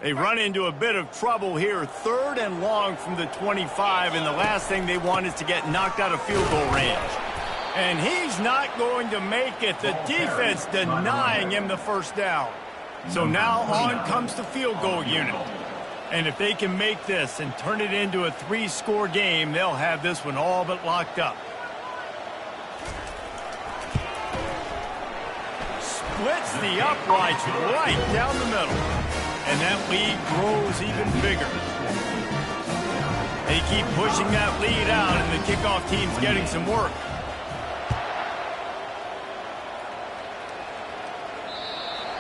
[SPEAKER 1] They run into a bit of trouble here. 3rd and long from the 25, and the last thing they want is to get knocked out of field goal range. And he's not going to make it. The defense denying him the first down. So now on comes the field goal unit. And if they can make this and turn it into a 3-score game, they'll have this one all but locked up. Splits the uprights right down the middle. And that lead grows even bigger. They keep pushing that lead out, and the kickoff team's getting some work.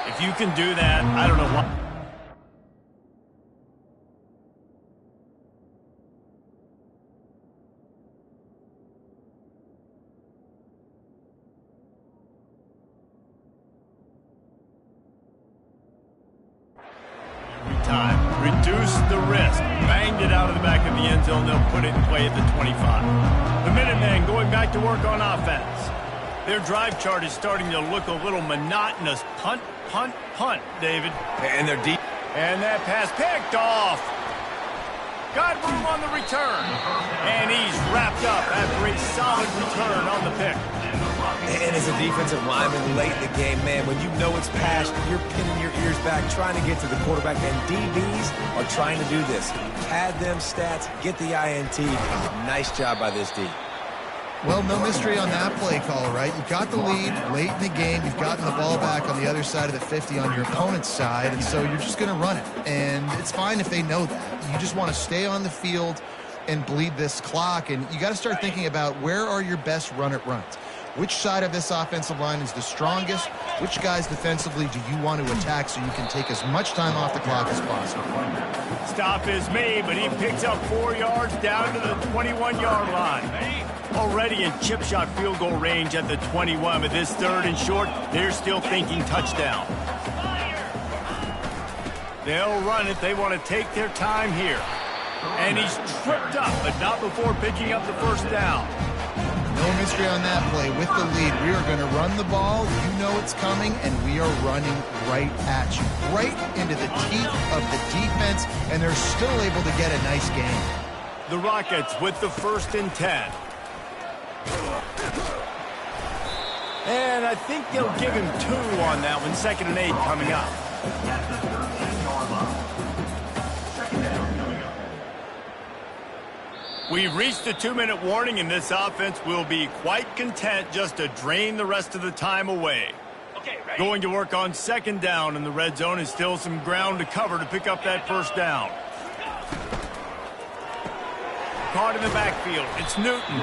[SPEAKER 1] If you can do that, I don't know what. Time. Reduce the risk. Banged it out of the back of the end zone. They'll put it in play at the 25. The Minutemen going back to work on offense. Their drive chart is starting to look a little monotonous. Punt, punt, punt, David.
[SPEAKER 2] And they're deep.
[SPEAKER 1] And that pass picked off. Got room on the return. And he's wrapped up after a solid return on the pick.
[SPEAKER 2] And as a defensive lineman late in the game, man, when you know it's past, you're pinning your ears back, trying to get to the quarterback, and DBs are trying to do this. Pad them stats, get the INT. Nice job by this D.
[SPEAKER 3] Well, no mystery on that play call, right? You got the lead late in the game. You've gotten the ball back on the other side of the 50 on your opponent's side, and so you're just going to run it. And it's fine if they know that. You just want to stay on the field and bleed this clock, and you got to start thinking about where are your best run-it-runs. Which side of this offensive line is the strongest? Which guys defensively do you want to attack so you can take as much time off the clock as possible?
[SPEAKER 1] Stop is made, but he picks up 4 yards down to the 21-yard line. Already in chip shot field goal range at the 21, but this 3rd and short, they're still thinking touchdown. They'll run it. They want to take their time here. And he's tripped up, but not before picking up the first down.
[SPEAKER 3] No mystery on that play. With the lead, we are going to run the ball. You know it's coming, and we are running right at you. Right into the teeth of the defense, and they're still able to get a nice game.
[SPEAKER 1] The Rockets with the 1st and 10. And I think they'll give him 2 on that one. 2nd and 8 coming up. We've reached the 2-minute warning, and this offense will be quite content just to drain the rest of the time away. Going to work on 2nd down in the red zone, and still some ground to cover to pick up that 1st down. Caught in the backfield. It's Newton.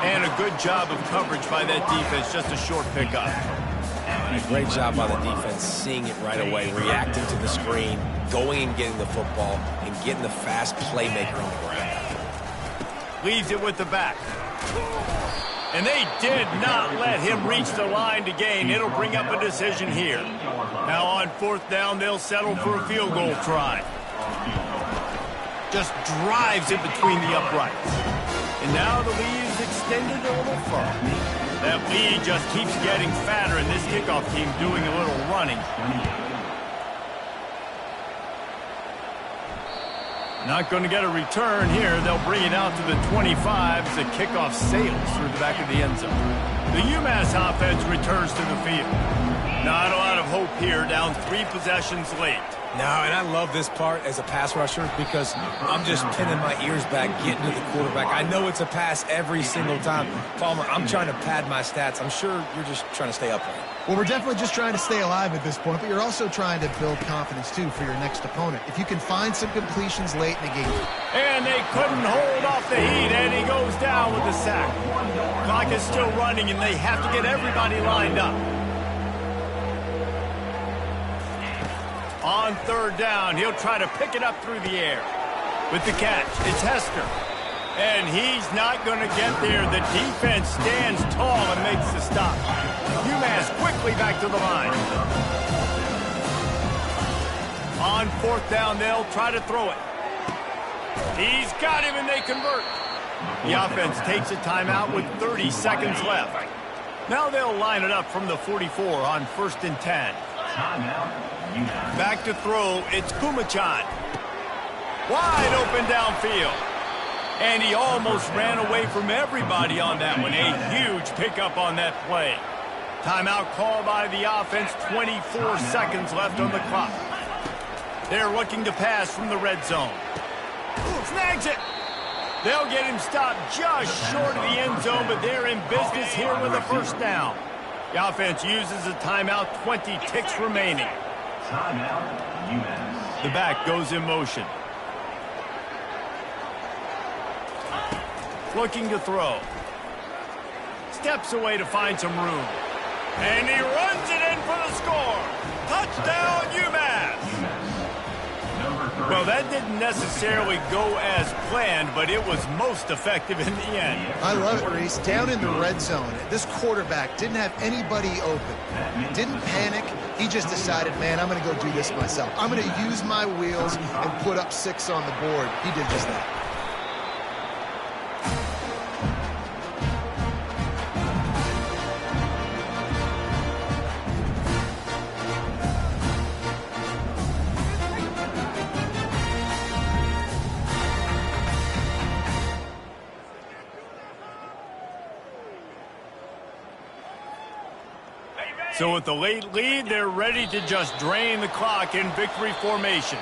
[SPEAKER 1] And a good job of coverage by that defense. Just a short pickup.
[SPEAKER 2] And a great job by the defense, seeing it right away, reacting to the screen, going and getting the football, and getting the fast playmaker on the ground.
[SPEAKER 1] Leaves it with the back. And they did not let him reach the line to gain. It'll bring up a decision here. Now on 4th down, they'll settle for a field goal try. Just drives it between the uprights. And now the lead is extended a little further. That lead just keeps getting fatter, and this kickoff team doing a little running. Not going to get a return here. They'll bring it out to the 25 as the kickoff sails through the back of the end zone. The UMASS offense returns to the field. Not a lot of hope here, down 3 possessions late.
[SPEAKER 2] No, and I love this part as a pass rusher because I'm just pinning my ears back, getting to the quarterback. I know it's a pass every single time. Palmer, I'm trying to pad my stats. I'm sure you're just trying to stay upright.
[SPEAKER 3] Well, we're definitely just trying to stay alive at this point, but you're also trying to build confidence, too, for your next opponent. If you can find some completions late in the game.
[SPEAKER 1] And they couldn't hold off the heat, and he goes down with the sack. Clock is still running, and they have to get everybody lined up. On 3rd down, he'll try to pick it up through the air. With the catch, it's Hester. And he's not going to get there. The defense stands tall and makes the stop. UMass quickly back to the line. On 4th down, they'll try to throw it. He's got him, and they convert. The offense takes a timeout with 30 seconds left. Now they'll line it up from the 44 on 1st and 10. Back to throw, it's Kumachan. Wide open downfield. And he almost ran away from everybody on that one. A huge pickup on that play. Timeout called by the offense, 24 seconds left on the clock. They're looking to pass from the red zone. Snags it. They'll get him stopped just short of the end zone, but they're in business here with a 1st down. The offense uses a timeout, 20 ticks remaining. The back goes in motion. Looking to throw. Steps away to find some room. And he runs it in for the score. Well, that didn't necessarily go as planned, but it was most effective in the end.
[SPEAKER 3] I love it, Reese. Down in the red zone, this quarterback didn't have anybody open. Didn't panic. He just decided, man, I'm going to go do this myself. I'm going to use my wheels and put up 6 on the board. He did just that.
[SPEAKER 1] So with the late lead, they're ready to just drain the clock in victory formation.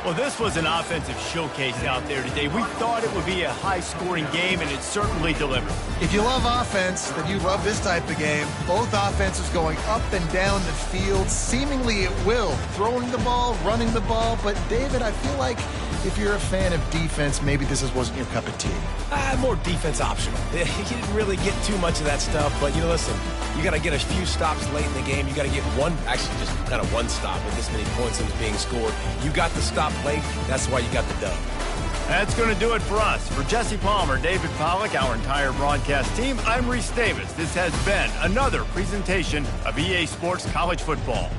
[SPEAKER 1] Well, this was an offensive showcase out there today. We thought it would be a high-scoring game, and it certainly delivered.
[SPEAKER 3] If you love offense, then you love this type of game. Both offenses going up and down the field, seemingly at will. Throwing the ball, running the ball. But, David, I feel like if you're a fan of defense, maybe this wasn't your cup of tea.
[SPEAKER 2] More defense optional. He didn't really get too much of that stuff, but, listen, you got to get a few stops late in the game. You got to get actually just kind of one stop with this many points that was being scored. You got the stop late. That's why you got the dub.
[SPEAKER 1] That's going to do it for us. For Jesse Palmer, David Pollack, our entire broadcast team, I'm Reese Davis. This has been another presentation of EA Sports College Football.